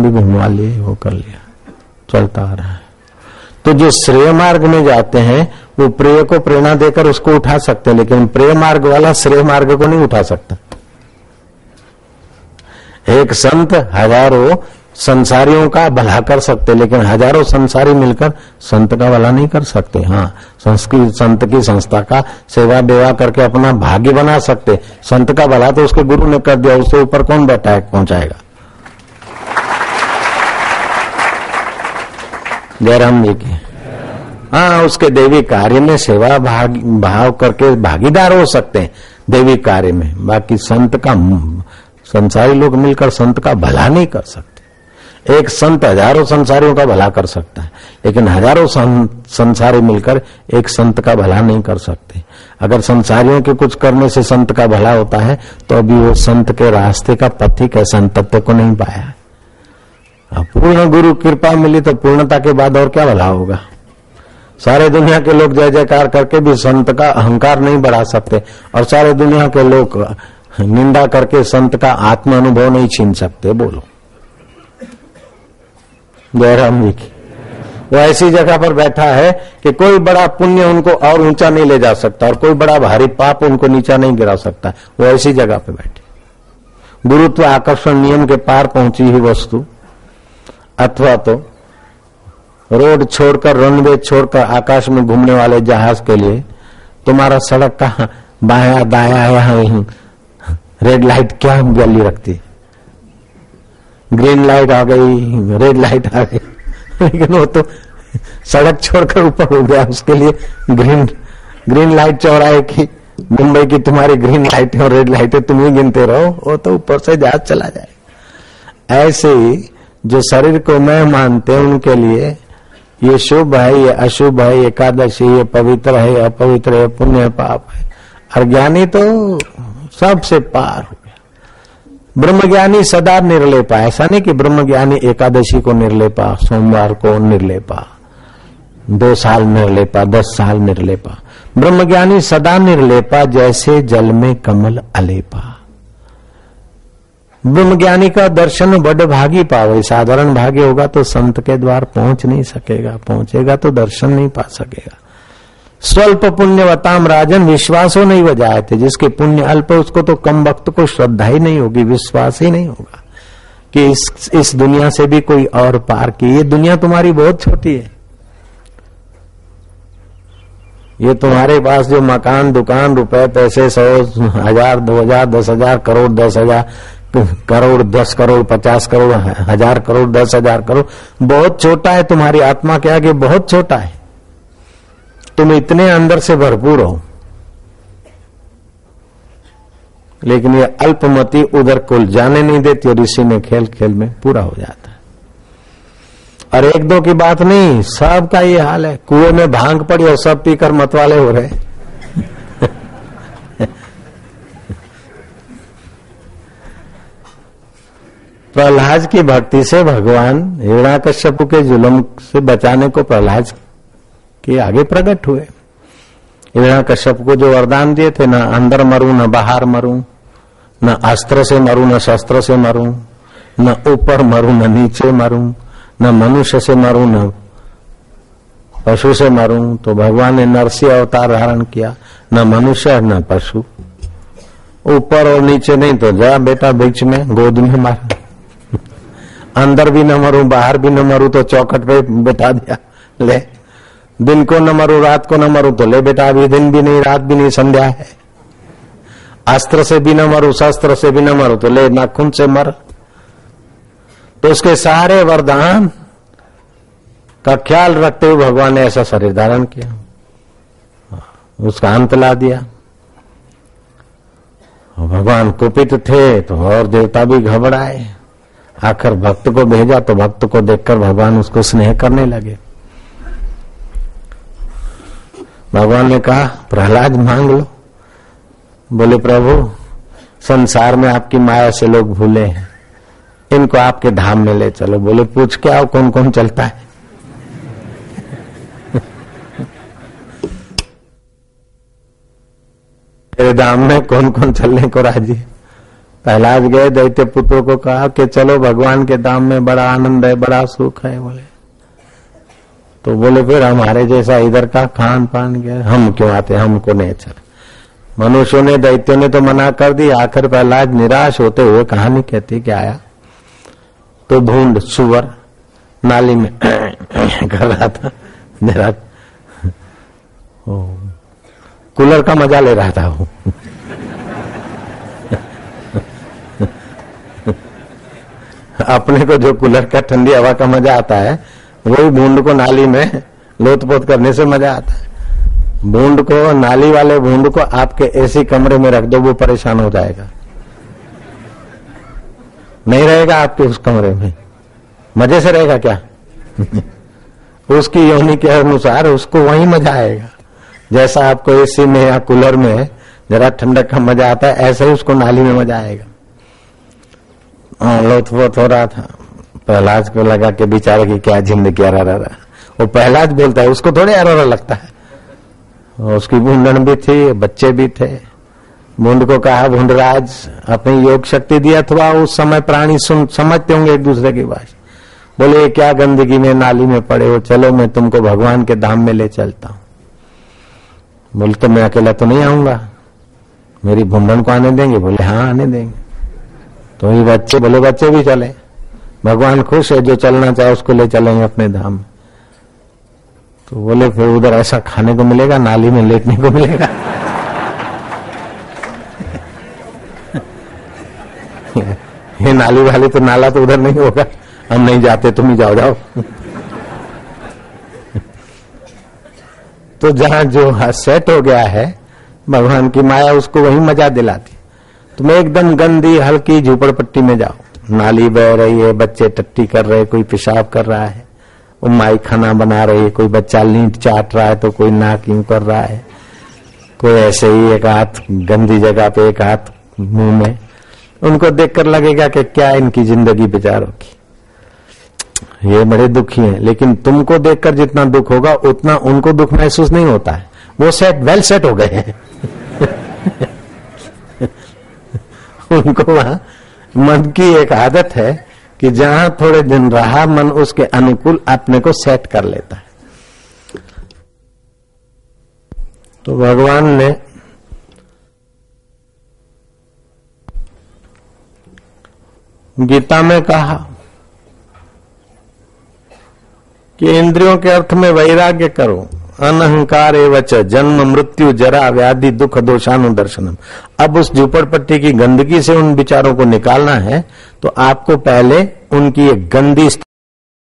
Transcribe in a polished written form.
भी घुमवा लिए, वो कर लिया, चलता आ रहा है। तो जो श्रेय मार्ग में जाते हैं वो प्रेय को प्रेरणा देकर उसको उठा सकते हैं, लेकिन प्रेय मार्ग वाला श्रेय मार्ग को नहीं उठा सकता। एक संत हजारों संसारियों का भला कर सकते, लेकिन हजारों संसारी मिलकर संत का भला नहीं कर सकते। हाँ, संत की संस्था का सेवा बेवा करके अपना भाग्य बना सकते। संत का भला तो उसके गुरु ने कर दिया, उससे ऊपर कौन बैठा है पहुंचाएगा। जयराम जी की। हाँ, उसके देवी कार्य में सेवा भाव करके भागीदार हो सकते हैं देवी कार्य में। बाकी संत का, संसारी लोग मिलकर संत का भला नहीं कर सकते। एक संत हजारों संसारियों का भला कर सकता है, लेकिन हजारों संसारी मिलकर एक संत का भला नहीं कर सकते। अगर संसारियों के कुछ करने से संत का भला होता है तो अभी वो संत के रास्ते का पथिक है, संतत्व को नहीं पाया। पूर्ण गुरु कृपा मिली तो पूर्णता के बाद और क्या भला होगा। सारे दुनिया के लोग जय जयकार करके भी संत का अहंकार नहीं बढ़ा सकते, और सारे दुनिया के लोग निंदा करके संत का आत्म अनुभव नहीं छीन सकते। बोलो जयराम जी की। वो ऐसी जगह पर बैठा है कि कोई बड़ा पुण्य उनको और ऊंचा नहीं ले जा सकता, और कोई बड़ा भारी पाप उनको नीचा नहीं गिरा सकता। वो ऐसी जगह पे बैठे। गुरुत्व आकर्षण नियम के पार पहुंची हुई वस्तु, अथवा तो रोड छोड़कर, रनवे छोड़कर आकाश में घूमने वाले जहाज के लिए तुम्हारा सड़क कहाँ बाया दाया, यहाँ रेड लाइट क्या वैल्यू रखती। ग्रीन लाइट आ गई, रेड लाइट आ गई, लेकिन वो तो सड़क छोड़कर ऊपर हो गया। उसके लिए ग्रीन लाइट चौराहे की, मुंबई की तुम्हारी ग्रीन लाइट और रेड लाइट तुम ही गिनते रहो, वो तो ऊपर से जहाज चला जाए। ऐसे ही जो शरीर को मैं मानते हैं उनके लिए ये शुभ है, ये अशुभ है, ये एकादशी, ये पवित्र है, अपवित्र है, पुण्य है, पाप है। और ज्ञानी तो सबसे पार हो गया। ब्रह्मज्ञानी सदा निर्लेपा। ऐसा नहीं कि ब्रह्मज्ञानी एकादशी को निर्लेपा, सोमवार को निर्लेपा, 2 साल निर्लेपा, 10 साल निर्लेपा। ब्रह्मज्ञानी सदा निर्लेपा, जैसे जल में कमल अलेपा। ब्रह्मज्ञानी का दर्शन बड़ भागी पावे। साधारण भाग्य होगा तो संत के द्वार पहुंच नहीं सकेगा, पहुंचेगा तो दर्शन नहीं पा सकेगा। स्वल्प पुण्यवताम राजन विश्वासो नहीं बजाए थे। जिसके पुण्य अल्प उसको तो कम वक्त को श्रद्धा ही नहीं होगी, विश्वास ही नहीं होगा कि इस दुनिया से भी कोई और पार की। ये दुनिया तुम्हारी बहुत छोटी है। ये तुम्हारे पास जो मकान, दुकान, रुपए, पैसे, 100, 1000, 2000, 10,000, करोड़, 10,000 करोड़, 10 करोड़, 50 करोड़, 1000 करोड़, 10,000 करोड़ बहुत छोटा है। तुम्हारी आत्मा के आगे बहुत छोटा है। तुम इतने अंदर से भरपूर हो, लेकिन ये अल्पमति उधर कुल जाने नहीं देती, और इसी में खेल खेल में पूरा हो जाता है। और 1-2 की बात नहीं, सबका ये हाल है। कुएं में भांग पड़ी और सब पीकर मतवाले हो रहे। प्रहलाद की भक्ति से भगवान हिरण्याकश्यप के जुल्म से बचाने को प्रहलाद के आगे प्रकट हुए। हिरण्याकश्यप को जो वरदान दिए थे, न अंदर मरूं न बाहर मरूं, न अस्त्र से मरूं न शस्त्र से मरूं, न ऊपर मरूं न नीचे मरूं, न मनुष्य से मरूं न पशु से मरूं, तो भगवान ने नरसिंह अवतार धारण किया। न मनुष्य न पशु, ऊपर और नीचे नहीं तो जा बेटा बीच में गोद में मार। अंदर भी न मरूं बाहर भी न मरूं तो चौखट पे बैठा दिया। ले, दिन को न मरूं रात को न मरूं तो ले बेटा अभी दिन भी नहीं रात भी नहीं संध्या है। अस्त्र से भी न मरूं शस्त्र से भी न मरूं तो ले नाखून से मर। तो उसके सारे वरदान का ख्याल रखते हुए भगवान ने ऐसा शरीर धारण किया, उसका अंत ला दिया। भगवान कुपित थे तो और देवता भी घबराए। आखिर भक्त को भेजा तो भक्त को देखकर भगवान उसको स्नेह करने लगे। भगवान ने कहा प्रहलाद मांग लो। बोले प्रभु संसार में आपकी माया से लोग भूले हैं, इनको आपके धाम में ले चलो। बोले पूछ के आओ कौन कौन चलता है। तेरे धाम में कौन कौन चलने को राजी। प्रहलाद गए, दैत्य पुत्रों को कहा कि चलो भगवान के धाम में बड़ा आनंद है, बड़ा सुख है। बोले तो बोले फिर हमारे जैसा इधर का खान पान गया, हम क्यों आते, हमको नहीं अच्छा। मनुष्यों ने, दैत्यों ने तो मना कर दी। आखिर प्रहलाद निराश होते हुए कहानी कहती कि आया तो भूंड सुअर नाली में कर रहा था, जरा कूलर का मजा ले रहा था वो। अपने को जो कूलर का ठंडी हवा का मजा आता है, वही भूंड को नाली में लोतपोत करने से मजा आता है। भूंड को, नाली वाले भूंड को आपके ऐसे कमरे में रख दो, वो परेशान हो जाएगा, नहीं रहेगा आपके उस कमरे में, मजे से रहेगा क्या? उसकी योनि के अनुसार उसको वही मजा आएगा। जैसा आपको एसी में या कूलर में जरा ठंडक का मजा आता है, ऐसे ही उसको नाली में मजा आएगा। लोथपोत हो रहा था। प्रहलाद को लगा कि बेचारे की क्या जिंदगी रहा। वो प्रहलाद बोलता है, उसको थोड़े अररा लगता है। उसकी भूंडन भी थी, बच्चे भी थे। भूंड को कहा, भूंडराज अपनी योग शक्ति दी, अथवा उस समय प्राणी समझते होंगे एक दूसरे की भाषा। बोले क्या गंदगी में नाली में पड़े हो, चलो मैं तुमको भगवान के धाम में ले चलता हूं। बोले तो मैं अकेला तो नहीं आऊंगा, मेरी भूंडन को आने देंगे? बोले हाँ आने देंगे। तो ये बच्चे, बोले बच्चे भी चले, भगवान खुश है, जो चलना चाहे उसको ले चलेंगे अपने धाम। तो बोले फिर उधर ऐसा खाने को मिलेगा, नाली में लेटने को मिलेगा। ये नाली वाली तो नाला तो उधर नहीं होगा, हम नहीं जाते, तुम ही जाओ जाओ। तो जहां जो सेट हो गया है भगवान की माया, उसको वही मजा दिलाती। तुम एकदम गंदी हल्की झूपड़पट्टी में जाओ, नाली बह रही है, बच्चे टट्टी कर रहे, कोई पेशाब कर रहा है, वो माई खाना बना रही है, कोई बच्चा लींट चाट रहा है तो कोई नाक यूं कर रहा है, कोई ऐसे ही एक हाथ गंदी जगह पे, एक हाथ मुंह में। उनको देखकर लगेगा कि क्या इनकी जिंदगी बेचारों की, ये बड़े दुखी हैं। लेकिन तुमको देखकर जितना दुख होगा उतना उनको दुख महसूस नहीं होता है, वो वेल सेट हो गए हैं। उनको वहां मन की एक आदत है कि जहां थोड़े दिन रहा मन, उसके अनुकूल अपने को सेट कर लेता है। तो भगवान ने गीता में कहा कि इंद्रियों के अर्थ में वैराग्य करो, अनहंकार एवच जन्म मृत्यु जरा व्याधि दुख दोषानुदर्शनम। अब उस झुपड़पट्टी की गंदगी से उन विचारों को निकालना है, तो आपको पहले उनकी एक गंदी